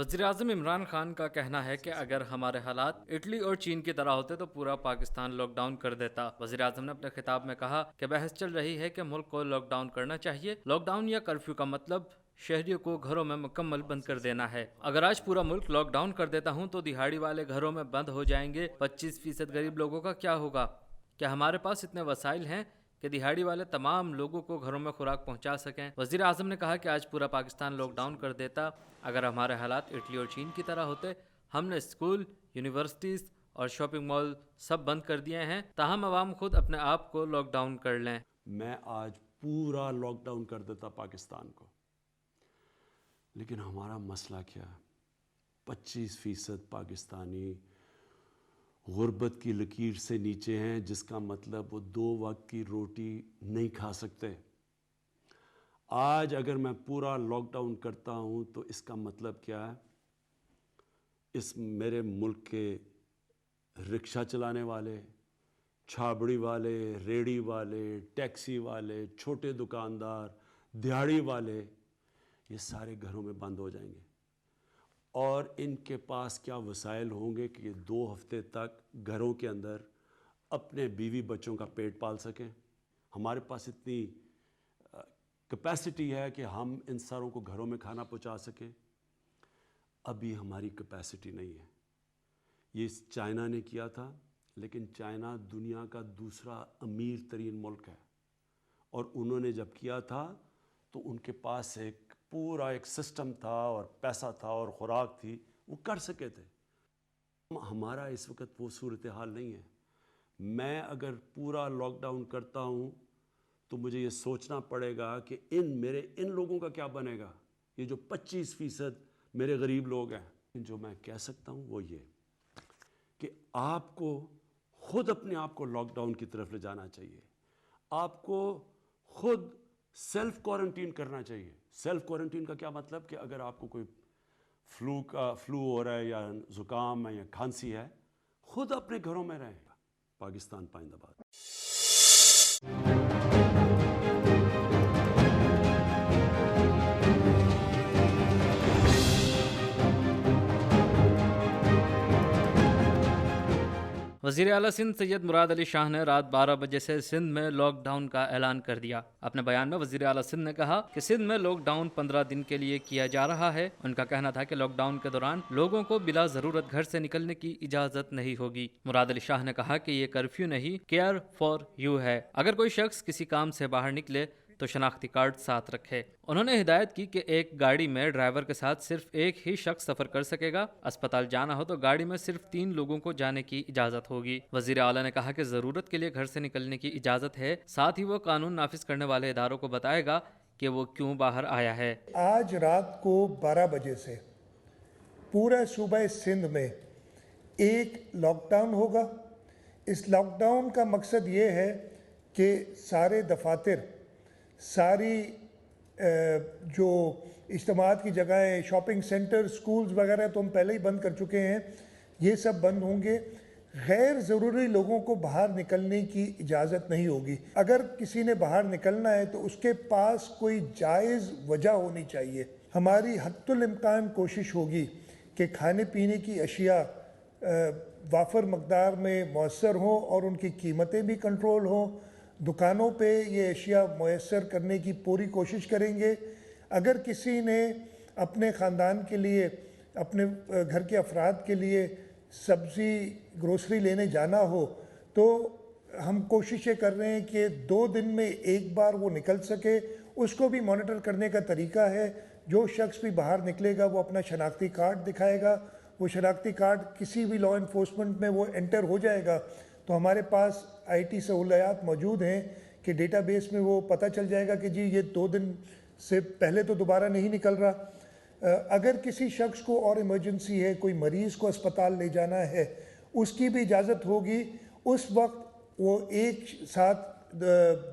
وزیراعظم عمران خان کا کہنا ہے کہ اگر ہمارے حالات اٹلی اور چین کی طرح ہوتے تو پورا پاکستان لاک ڈاؤن کر دیتا۔ وزیراعظم نے اپنے خطاب میں کہا کہ بحث چل رہی ہے کہ ملک کو لاک ڈاؤن کرنا چاہیے۔ لاک ڈاؤن یا کرفیو کا مطلب شہریوں کو گھروں میں مکمل بند کر دینا ہے۔ اگر آج پورا ملک لاک ڈاؤن کر دیتا ہوں تو دہاڑی والے گھروں میں بند ہو جائیں گے۔ 25% غریب لوگوں کا کیا ہوگا؟ کیا ہمارے پاس اتنے وسائل ہیں کہ دہاڑی والے تمام لوگوں کو گھروں میں خوراک پہنچا سکیں؟ وزیر اعظم نے کہا کہ آج پورا پاکستان لاک ڈاؤن کر دیتا اگر ہمارے حالات اٹلی اور چین کی طرح ہوتے۔ ہم نے اسکول، یونیورسٹیز اور شاپنگ مال سب بند کر دیے ہیں، تاہم عوام خود اپنے آپ کو لاک ڈاؤن کر لیں۔ میں آج پورا لاک ڈاؤن کر دیتا پاکستان کو، لیکن ہمارا مسئلہ کیا ہے؟ 25% پاکستانی غربت کی لکیر سے نیچے ہیں، جس کا مطلب وہ 2 وقت کی روٹی نہیں کھا سکتے۔ آج اگر میں پورا لاک ڈاؤن کرتا ہوں تو اس کا مطلب کیا ہے؟ اس میرے ملک کے رکشہ چلانے والے، چھابڑی والے، ریڑھی والے، ٹیکسی والے، چھوٹے دکاندار، دیہڑی والے، یہ سارے گھروں میں بند ہو جائیں گے۔ اور ان کے پاس کیا وسائل ہوں گے کہ یہ 2 ہفتے تک گھروں کے اندر اپنے بیوی بچوں کا پیٹ پال سکیں؟ ہمارے پاس اتنی کیپیسٹی ہے کہ ہم ان ساروں کو گھروں میں کھانا پہنچا سکیں؟ ابھی ہماری کیپیسٹی نہیں ہے۔ یہ چائنا نے کیا تھا، لیکن چائنا دنیا کا دوسرا امیر ترین ملک ہے، اور انہوں نے جب کیا تھا تو ان کے پاس پورا ایک سسٹم تھا اور پیسہ تھا اور خوراک تھی، وہ کر سکے تھے۔ ہمارا اس وقت وہ صورتحال نہیں ہے۔ میں اگر پورا لاک ڈاؤن کرتا ہوں تو مجھے یہ سوچنا پڑے گا کہ ان لوگوں کا کیا بنے گا، یہ جو 25% میرے غریب لوگ ہیں۔ جو میں کہہ سکتا ہوں وہ یہ کہ آپ کو خود اپنے آپ کو لاک ڈاؤن کی طرف لے جانا چاہیے۔ آپ کو خود سیلف کوارنٹین کرنا چاہیے۔ سیلف کوارنٹین کا کیا مطلب؟ کہ اگر آپ کو کوئی فلو ہو رہا ہے یا زکام ہے یا کھانسی ہے، خود اپنے گھروں میں رہیں۔ پاکستان پائندہ باد۔ وزیر اعلیٰ سندھ سید مراد علی شاہ نے رات 12 بجے سے سندھ میں لاک ڈاؤن کا اعلان کر دیا۔ اپنے بیان میں وزیر اعلیٰ سندھ نے کہا کہ سندھ میں لاک ڈاؤن 15 دن کے لیے کیا جا رہا ہے۔ ان کا کہنا تھا کہ لاک ڈاؤن کے دوران لوگوں کو بلا ضرورت گھر سے نکلنے کی اجازت نہیں ہوگی۔ مراد علی شاہ نے کہا کہ یہ کرفیو نہیں، کیئر فار یو ہے۔ اگر کوئی شخص کسی کام سے باہر نکلے تو شناختی کارڈ ساتھ رکھے۔ انہوں نے ہدایت کی کہ ایک گاڑی میں ڈرائیور کے ساتھ صرف ایک ہی شخص سفر کر سکے گا۔ اسپتال جانا ہو تو گاڑی میں صرف 3 لوگوں کو جانے کی اجازت ہوگی۔ وزیر اعلیٰ نے کہا کہ ضرورت کے لیے گھر سے نکلنے کی اجازت ہے، ساتھ ہی وہ قانون نافذ کرنے والے اداروں کو بتائے گا کہ وہ کیوں باہر آیا ہے۔ آج رات کو 12 بجے سے پورا صوبہ سندھ میں ایک لاک ڈاؤن ہوگا۔ اس لاک ڈاؤن کا مقصد یہ ہے کہ سارے دفاتر، ساری جو اجتماعات کی جگہیں، شاپنگ سینٹر، سکولز وغیرہ تو ہم پہلے ہی بند کر چکے ہیں، یہ سب بند ہوں گے۔ غیر ضروری لوگوں کو باہر نکلنے کی اجازت نہیں ہوگی۔ اگر کسی نے باہر نکلنا ہے تو اس کے پاس کوئی جائز وجہ ہونی چاہیے۔ ہماری حتی الامکان کوشش ہوگی کہ کھانے پینے کی اشیاء وافر مقدار میں میسر ہوں اور ان کی قیمتیں بھی کنٹرول ہوں۔ دکانوں پہ یہ اشیاء میسر کرنے کی پوری کوشش کریں گے۔ اگر کسی نے اپنے خاندان کے لیے، اپنے گھر کے افراد کے لیے سبزی، گروسری لینے جانا ہو تو ہم کوششیں کر رہے ہیں کہ 2 دن میں ایک بار وہ نکل سکے۔ اس کو بھی مانیٹر کرنے کا طریقہ ہے۔ جو شخص بھی باہر نکلے گا وہ اپنا شناختی کارڈ دکھائے گا۔ وہ شناختی کارڈ کسی بھی لا انفورسمنٹ میں وہ انٹر ہو جائے گا تو ہمارے پاس IT سہولیات موجود ہیں کہ ڈیٹا بیس میں وہ پتہ چل جائے گا کہ جی یہ 2 دن سے پہلے تو دوبارہ نہیں نکل رہا۔ اگر کسی شخص کو اور ایمرجنسی ہے، کوئی مریض کو اسپتال لے جانا ہے، اس کی بھی اجازت ہوگی۔ اس وقت وہ ایک ساتھ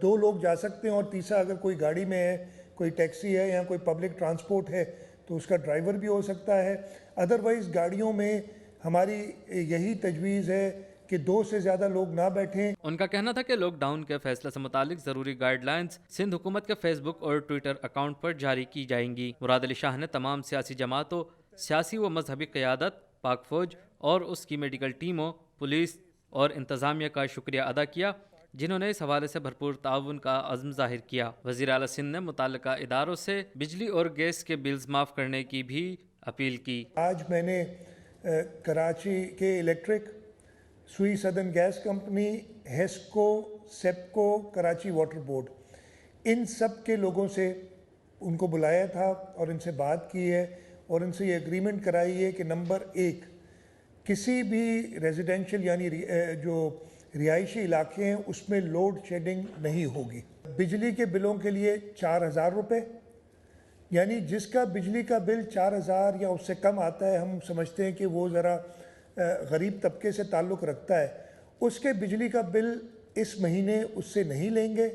2 لوگ جا سکتے ہیں، اور تیسرا اگر کوئی گاڑی میں ہے، کوئی ٹیکسی ہے یا کوئی پبلک ٹرانسپورٹ ہے تو اس کا ڈرائیور بھی ہو سکتا ہے۔ ادروائز گاڑیوں میں ہماری یہی تجویز ہے کہ 2 سے زیادہ لوگ نہ بیٹھیں۔ ان کا کہنا تھا کہ لاک ڈاؤن کے فیصلے سے متعلق ضروری گائیڈ لائنز سندھ حکومت کے فیس بک اور ٹویٹر اکاؤنٹ پر جاری کی جائیں گی۔ مراد علی شاہ نے تمام سیاسی جماعتوں، سیاسی و مذہبی قیادت، پاک فوج اور اس کی میڈیکل ٹیموں، پولیس اور انتظامیہ کا شکریہ ادا کیا جنہوں نے اس حوالے سے بھرپور تعاون کا عزم ظاہر کیا۔ وزیر اعلیٰ سندھ نے متعلقہ اداروں سے بجلی اور گیس کے بلز معاف کرنے کی بھی اپیل کی۔ آج میں نے Karachi K electric, Sui southern gas company, HESCO, SEPCO, Karachi water board, ان سب کے لوگوں سے ان کو بلایا تھا اور ان سے بات کی ہے اور ان سے یہ اگریمنٹ کرائی ہے کہ نمبر 1، کسی بھی ریزیڈینشل یعنی جو رہائشی علاقے ہیں اس میں لوڈ شیڈنگ نہیں ہوگی۔ بجلی کے بلوں کے لیے 4,000 روپے، یعنی جس کا بجلی کا بل 4,000 یا اس سے کم آتا ہے، ہم سمجھتے ہیں کہ وہ ذرا غریب طبقے سے تعلق رکھتا ہے، اس کے بجلی کا بل اس مہینے اس سے نہیں لیں گے۔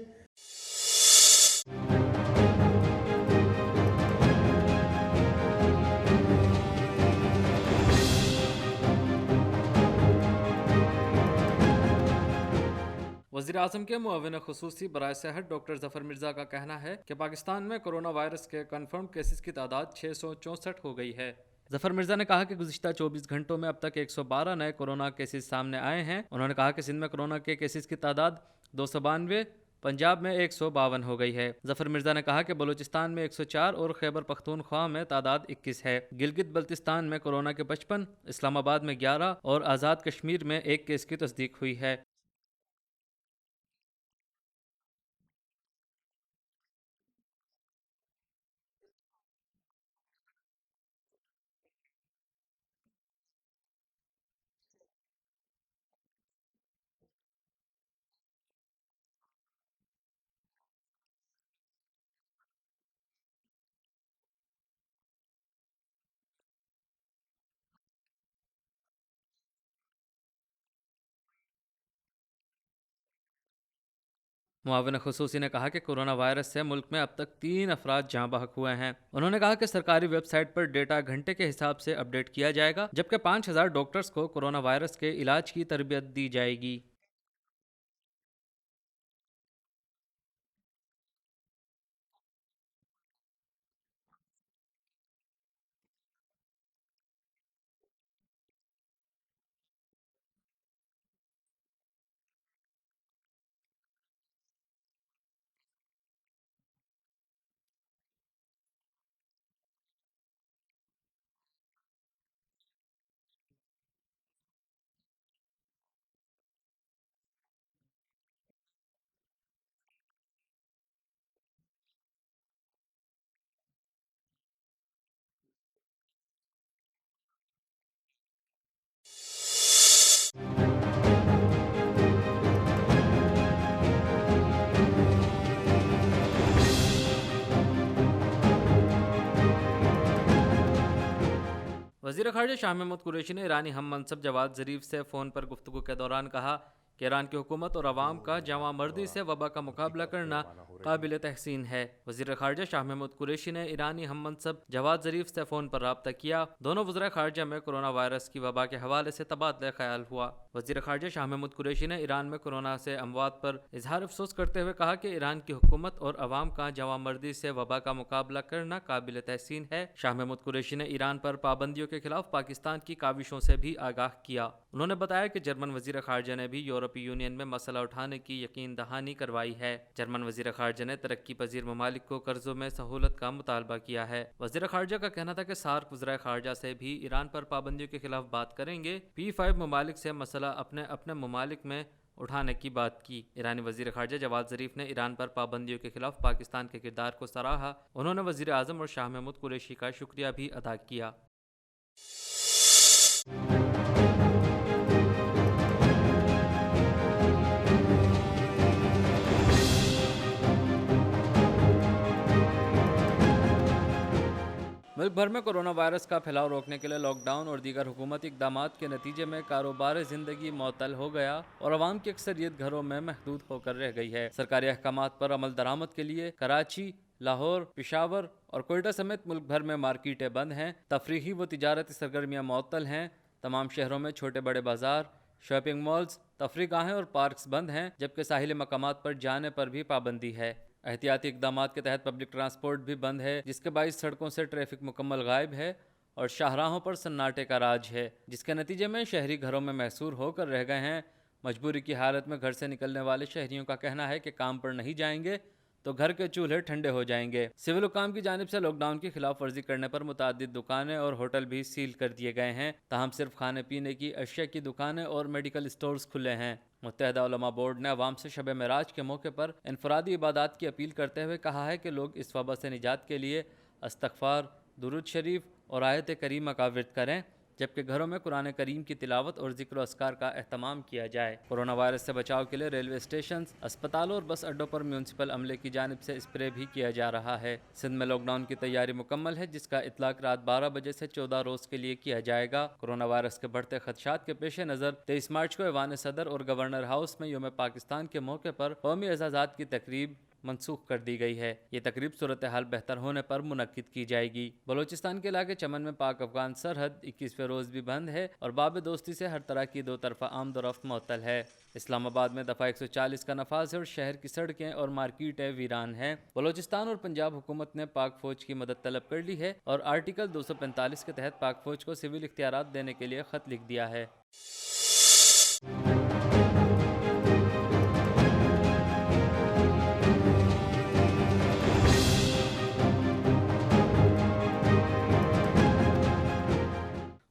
وزیر اعظم کے معاون خصوصی برائے صحت ڈاکٹر ظفر مرزا کا کہنا ہے کہ پاکستان میں کرونا وائرس کے کنفرم کیسز کی تعداد 664 ہو گئی ہے۔ ظفر مرزا نے کہا کہ گزشتہ 24 گھنٹوں میں اب تک 112 نئے کورونا کیسز سامنے آئے ہیں۔ انہوں نے کہا کہ سندھ میں کورونا کے کیسز کی تعداد 292، پنجاب میں 152 ہو گئی ہے۔ ظفر مرزا نے کہا کہ بلوچستان میں 104 اور خیبر پختونخوا میں تعداد 21 ہے۔ گلگت بلتستان میں کورونا کے 55، اسلام آباد میں 11 اور آزاد کشمیر میں 1 کیس کی تصدیق ہوئی ہے۔ معاون خصوصی نے کہا کہ کورونا وائرس سے ملک میں اب تک 3 افراد جاں بحق ہوئے ہیں۔ انہوں نے کہا کہ سرکاری ویب سائٹ پر ڈیٹا گھنٹے کے حساب سے اپڈیٹ کیا جائے گا، جبکہ 5,000 ڈاکٹرز کو کورونا وائرس کے علاج کی تربیت دی جائے گی۔ وزیر خارجہ شاہ محمود قریشی نے ایرانی ہم منصب جواد ظریف سے فون پر گفتگو کے دوران کہا کہ ایران کی حکومت اور عوام کا جواں مردی سے وبا کا مقابلہ کرنا قابل تحسین ہے۔ وزیر خارجہ شاہ محمود قریشی نے ایرانی ہم منصب جواد ظریف سے فون پر رابطہ کیا۔ دونوں وزراء خارجہ میں کورونا وائرس کی وبا کے حوالے سے تبادلہ خیال ہوا۔ وزیر خارجہ شاہ محمود قریشی نے ایران میں کورونا سے اموات پر اظہار افسوس کرتے ہوئے کہا کہ ایران کی حکومت اور عوام کا جواں مردی سے وبا کا مقابلہ کرنا قابل تحسین ہے۔ شاہ محمود قریشی نے ایران پر پابندیوں کے خلاف پاکستان کی کاوشوں سے بھی آگاہ کیا۔ انہوں نے بتایا کہ جرمن وزیر خارجہ نے بھی یورپی یونین میں مسئلہ اٹھانے کی یقین دہانی کروائی ہے۔ جرمن وزیر خارجہ نے ترقی پذیر ممالک کو قرضوں میں سہولت کا مطالبہ کیا ہے۔ وزیر خارجہ کا کہنا تھا کہ سارک وزرائے خارجہ سے بھی ایران پر پابندیوں کے خلاف بات کریں گے۔ P5 ممالک سے مسئلہ اپنے ممالک میں اٹھانے کی بات کی۔ ایرانی وزیر خارجہ جواد ظریف نے ایران پر پابندیوں کے خلاف پاکستان کے کردار کو سراہا۔ انہوں نے وزیر اعظم اور شاہ محمود قریشی کا شکریہ بھی ادا کیا۔ ملک بھر میں کورونا وائرس کا پھیلاؤ روکنے کے لیے لاک ڈاؤن اور دیگر حکومتی اقدامات کے نتیجے میں کاروبار زندگی معطل ہو گیا اور عوام کی اکثریت گھروں میں محدود ہو کر رہ گئی ہے۔ سرکاری احکامات پر عمل درآمد کے لیے کراچی، لاہور، پشاور اور کوئٹہ سمیت ملک بھر میں مارکیٹیں بند ہیں۔ تفریحی و تجارتی سرگرمیاں معطل ہیں۔ تمام شہروں میں چھوٹے بڑے بازار، شاپنگ مالز، تفریح گاہیں اور پارکس بند ہیں، جبکہ ساحلی مقامات پر جانے پر بھی پابندی ہے۔ احتیاطی اقدامات کے تحت پبلک ٹرانسپورٹ بھی بند ہے، جس کے باعث سڑکوں سے ٹریفک مکمل غائب ہے اور شاہراہوں پر سناٹے کا راج ہے، جس کے نتیجے میں شہری گھروں میں محصور ہو کر رہ گئے ہیں۔ مجبوری کی حالت میں گھر سے نکلنے والے شہریوں کا کہنا ہے کہ کام پر نہیں جائیں گے تو گھر کے چولہے ٹھنڈے ہو جائیں گے۔ سول حکام کی جانب سے لاک ڈاؤن کی خلاف ورزی کرنے پر متعدد دکانیں اور ہوٹل بھی سیل کر دیے گئے ہیں، تاہم صرف کھانے پینے کی اشیاء کی دکانیں اور میڈیکل سٹورز کھلے ہیں۔ متحدہ علماء بورڈ نے عوام سے شب معراج کے موقع پر انفرادی عبادات کی اپیل کرتے ہوئے کہا ہے کہ لوگ اس وبا سے نجات کے لیے استغفار، درود شریف اور آیت کریمہ کا ورد کریں، جبکہ گھروں میں قرآن کریم کی تلاوت اور ذکر و اذکار کا اہتمام کیا جائے۔ کورونا وائرس سے بچاؤ کے لیے ریلوے اسٹیشنز، اسپتالوں اور بس اڈوں پر میونسپل عملے کی جانب سے اسپرے بھی کیا جا رہا ہے۔ سندھ میں لاک ڈاؤن کی تیاری مکمل ہے، جس کا اطلاق رات 12 بجے سے 14 روز کے لیے کیا جائے گا۔ کورونا وائرس کے بڑھتے خدشات کے پیش نظر 23 مارچ کو ایوان صدر اور گورنر ہاؤس میں یوم پاکستان کے موقع پر قومی اعزازات کی تقریب منسوخ کر دی گئی ہے۔ یہ تقریب صورتحال بہتر ہونے پر منعقد کی جائے گی۔ بلوچستان کے علاقے چمن میں پاک افغان سرحد 21ویں روز بھی بند ہے اور باب دوستی سے ہر طرح کی دو طرفہ آمد و رفت معطل ہے۔ اسلام آباد میں دفعہ 140 کا نفاذ ہے اور شہر کی سڑکیں اور مارکیٹیں ویران ہیں۔ بلوچستان اور پنجاب حکومت نے پاک فوج کی مدد طلب کر لی ہے اور آرٹیکل 245 کے تحت پاک فوج کو سول اختیارات دینے کے لیے خط لکھ دیا ہے۔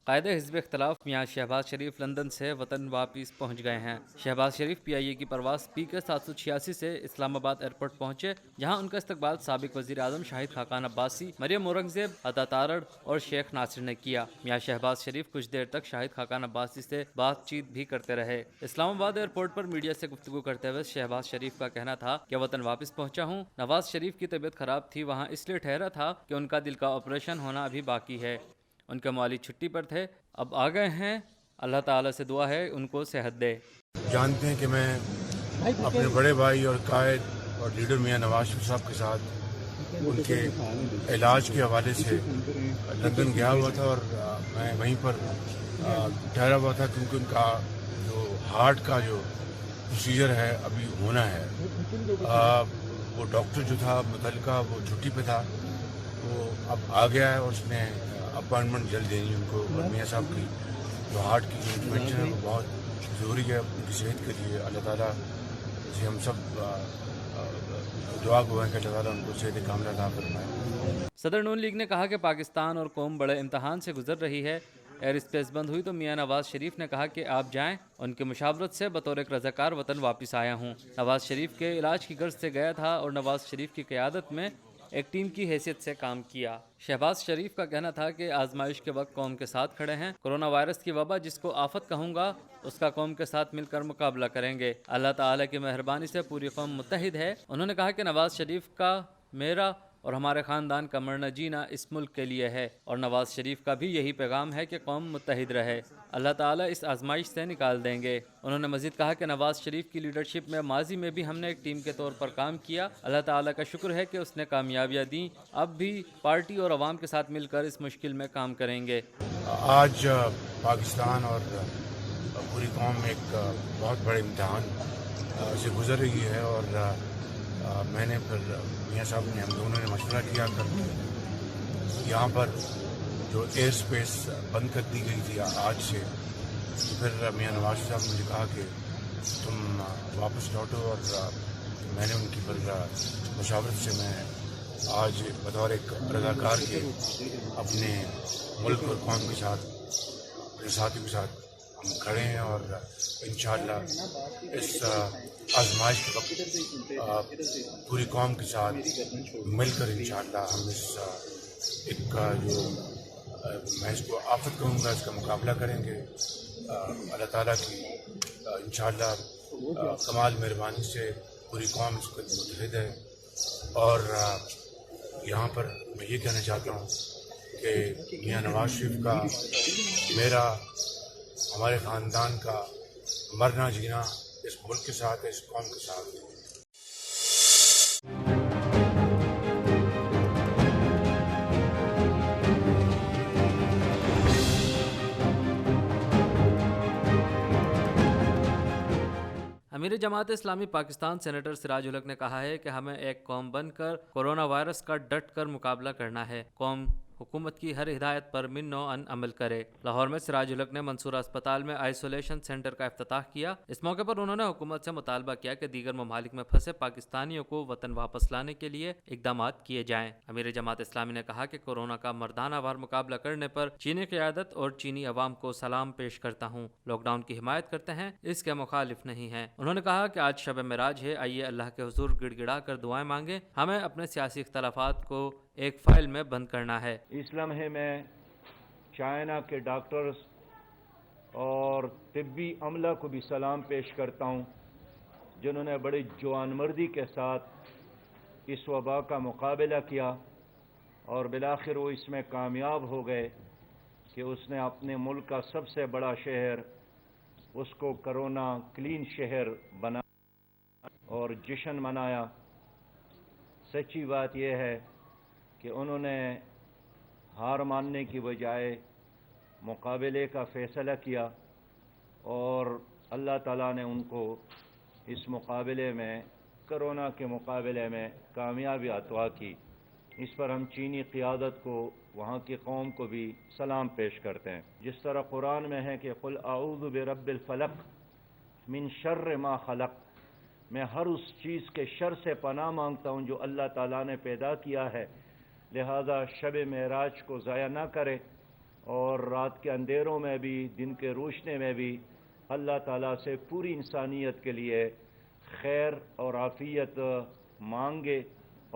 قائد حزب اختلاف میاں شہباز شریف لندن سے وطن واپس پہنچ گئے ہیں۔ شہباز شریف پی آئی اے کی پرواز PK 786 سے اسلام آباد ایئرپورٹ پہنچے، جہاں ان کا استقبال سابق وزیر اعظم شاہد خاقان عباسی، مریم اورنگزیب، عطا تارڑ اور شیخ ناصر نے کیا۔ میاں شہباز شریف کچھ دیر تک شاہد خاقان عباسی سے بات چیت بھی کرتے رہے۔ اسلام آباد ایئرپورٹ پر میڈیا سے گفتگو کرتے ہوئے شہباز شریف کا کہنا تھا کہ وطن واپس پہنچا ہوں۔ نواز شریف کی طبیعت خراب تھی، وہاں اس لیے ٹھہرا تھا کہ ان کا دل کا آپریشن ہونا ابھی باقی ہے۔ ان کے مولی چھٹی پر تھے، اب آ گئے ہیں، اللہ تعالیٰ سے دعا ہے ان کو صحت دے۔ جانتے ہیں کہ میں اپنے بڑے بھائی اور قائد اور لیڈر میاں نواز شریف صاحب کے ساتھ ان کے علاج کے حوالے سے لندن گیا ہوا تھا، اور میں وہیں پر ٹھہرا ہوا تھا کیونکہ ان کا جو ہارٹ کا جو پروسیجر ہے ابھی ہونا ہے۔ وہ ڈاکٹر جو تھا متعلقہ وہ چھٹی پہ تھا، وہ اب آ گیا ہے اور اس نے اپائنٹمنٹ جلد دینی ان کو، اور میاں صاحب کی جو ہارٹ کی جو انٹرونشن ہے وہ بہت ضروری ہے ان کی صحت کے لیے۔ اللہ تعالیٰ سے ہم سب دعا گو ہیں کہ اللہ تعالیٰ ان کو صحت کاملہ عطا فرمائے۔ صدر نون لیگ نے کہا کہ پاکستان اور قوم بڑے امتحان سے گزر رہی ہے۔ ایئر اسپیس بند ہوئی تو میاں نواز شریف نے کہا کہ آپ جائیں، ان کی مشاورت سے بطور ایک رضاکار وطن واپس آیا ہوں۔ نواز شریف کے علاج کی غرض سے گیا تھا اور نواز شریف کی قیادت میں ایک ٹیم کی حیثیت سے کام کیا۔ شہباز شریف کا کہنا تھا کہ آزمائش کے وقت قوم کے ساتھ کھڑے ہیں، کورونا وائرس کی وبا جس کو آفت کہوں گا اس کا قوم کے ساتھ مل کر مقابلہ کریں گے۔ اللہ تعالیٰ کی مہربانی سے پوری قوم متحد ہے۔ انہوں نے کہا کہ نواز شریف کا، میرا اور ہمارے خاندان کا مرنا جینا اس ملک کے لیے ہے، اور نواز شریف کا بھی یہی پیغام ہے کہ قوم متحد رہے۔ اللہ تعالیٰ اس آزمائش سے نکال دیں گے۔ انہوں نے مزید کہا کہ نواز شریف کی لیڈرشپ میں ماضی میں بھی ہم نے ایک ٹیم کے طور پر کام کیا، اللہ تعالیٰ کا شکر ہے کہ اس نے کامیابیاں دیں، اب بھی پارٹی اور عوام کے ساتھ مل کر اس مشکل میں کام کریں گے۔ آج پاکستان اور پوری قوم ایک بہت بڑے امتحان سے گزر رہی ہے، اور میں نے پھر میاں صاحب نے، ہم دونوں نے مشورہ کیا کر یہاں پر جو ایئر اسپیس بند کر دی گئی تھی آج سے، تو پھر میاں نواز صاحب نے مجھے کہا کہ تم واپس لوٹو، اور میں نے ان کی پھر مشاورت سے میں آج بطور ایک رضاکار کے اپنے ملک اور قوم کے ساتھ، اپنے ساتھیوں کے ساتھ ہم کھڑے ہیں، اور انشاءاللہ اس آزمائش کے وقت پوری قوم کے ساتھ مل کر انشاءاللہ ہم اس ایک جو میں اس کو آفت کہوں گا اس کا مقابلہ کریں گے۔ اللہ تعالیٰ کی انشاءاللہ کمال مہربانی سے پوری قوم اس کو متحد ہے، اور یہاں پر میں یہ کہنا چاہتا ہوں کہ میاں نواز شریف کا، میرا، ہمارے خاندان کا مرنا جینا اس ملک کے ساتھ ہے، اس قوم کے ساتھ ہے۔ امیر جماعت اسلامی پاکستان سینیٹر سراج الحق نے کحا ہے کہ ہمیں ایک قوم بن کر کورونا وائرس کا ڈٹ کر مقابلہ کرنا ہے۔ قوم حکومت کی ہر ہدایت پر من نوع عمل کرے۔ لاہور میں سراج الحق نے منصورہ اسپتال میں آئسولیشن سینٹر کا افتتاح کیا۔ اس موقع پر انہوں نے حکومت سے مطالبہ کیا کہ دیگر ممالک میں پھنسے پاکستانیوں کو وطن واپس لانے کے لیے اقدامات کیے جائیں۔ امیر جماعت اسلامی نے کہا کہ کورونا کا مردانہ وار مقابلہ کرنے پر چینی قیادت اور چینی عوام کو سلام پیش کرتا ہوں، لاک ڈاؤن کی حمایت کرتے ہیں، اس کے مخالف نہیں ہیں۔ انہوں نے کہا کہ آج شب معراج ہے، آئیے اللہ کے حضور گڑ گڑا کر دعائیں مانگیں، ہمیں اپنے سیاسی اختلافات کو ایک فائل میں بند کرنا ہے۔ اس لمحے میں چائنا کے ڈاکٹرز اور طبی عملہ کو بھی سلام پیش کرتا ہوں، جنہوں نے بڑی جوانمردی کے ساتھ اس وبا کا مقابلہ کیا اور بالآخر وہ اس میں کامیاب ہو گئے کہ اس نے اپنے ملک کا سب سے بڑا شہر اس کو کرونا کلین شہر بنایا اور جشن منایا۔ سچی بات یہ ہے کہ انہوں نے ہار ماننے کی بجائے مقابلے کا فیصلہ کیا اور اللہ تعالیٰ نے ان کو اس مقابلے میں، کرونا کے مقابلے میں کامیابی عطا کی۔ اس پر ہم چینی قیادت کو، وہاں کی قوم کو بھی سلام پیش کرتے ہیں۔ جس طرح قرآن میں ہے کہ قل اعوذ برب الفلق من شر ما خلق، میں ہر اس چیز کے شر سے پناہ مانگتا ہوں جو اللہ تعالیٰ نے پیدا کیا ہے، لہذا شب معراج کو ضائع نہ کرے اور رات کے اندھیروں میں بھی دن کے روشنے میں بھی اللہ تعالیٰ سے پوری انسانیت کے لیے خیر اور عافیت مانگے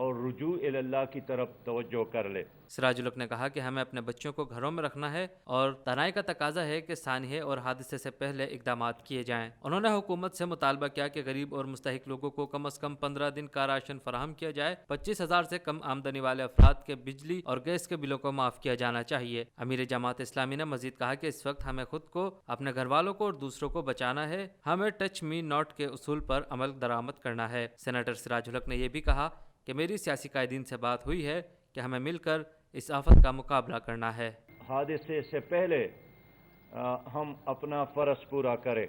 اور رجوع اللہ کی طرف توجہ کر لے۔ سراج الحق نے کہا کہ ہمیں اپنے بچوں کو گھروں میں رکھنا ہے اور تنہائی کا تقاضا ہے کہ سانحے اور حادثے سے پہلے اقدامات کیے جائیں۔ انہوں نے حکومت سے مطالبہ کیا کہ غریب اور مستحق لوگوں کو کم از کم 15 دن کا راشن فراہم کیا جائے۔ 25,000 سے کم آمدنی والے افراد کے بجلی اور گیس کے بلوں کو معاف کیا جانا چاہیے۔ امیر جماعت اسلامی نے مزید کہا کہ اس وقت ہمیں خود کو، اپنے گھر والوں کو اور دوسروں کو بچانا ہے، ہمیں ٹچ می ناٹ کے اصول پر عمل درآمد کرنا ہے۔ سینیٹر سراج الحق نے یہ بھی کہا کہ میری سیاسی قائدین سے بات ہوئی ہے کہ ہمیں مل کر اس آفت کا مقابلہ کرنا ہے۔ حادثے سے پہلے ہم اپنا فرض پورا کریں۔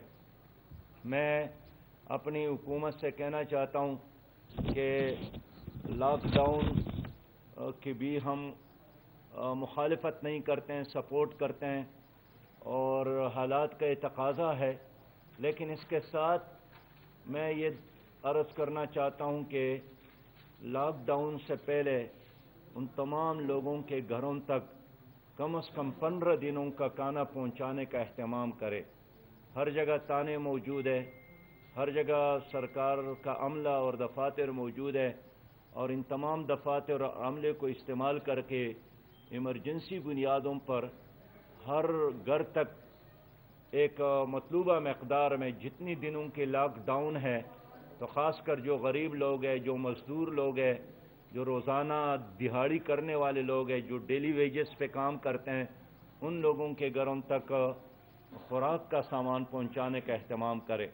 میں اپنی حکومت سے کہنا چاہتا ہوں کہ لاک ڈاؤن کی بھی ہم مخالفت نہیں کرتے ہیں، سپورٹ کرتے ہیں اور حالات کا یہ تقاضا ہے، لیکن اس کے ساتھ میں یہ عرض کرنا چاہتا ہوں کہ لاک ڈاؤن سے پہلے ان تمام لوگوں کے گھروں تک کم از کم 15 دنوں کا کھانا پہنچانے کا اہتمام کرے۔ ہر جگہ تانے موجود ہے، ہر جگہ سرکار کا عملہ اور دفاتر موجود ہے اور ان تمام دفاتر اور عملے کو استعمال کر کے ایمرجنسی بنیادوں پر ہر گھر تک ایک مطلوبہ مقدار میں جتنی دنوں کے لاک ڈاؤن ہے، تو خاص کر جو غریب لوگ ہیں، جو مزدور لوگ ہیں، جو روزانہ دہاڑی کرنے والے لوگ ہیں، جو ڈیلی ویجز پہ کام کرتے ہیں، ان لوگوں کے گھروں تک خوراک کا سامان پہنچانے کا اہتمام کرے۔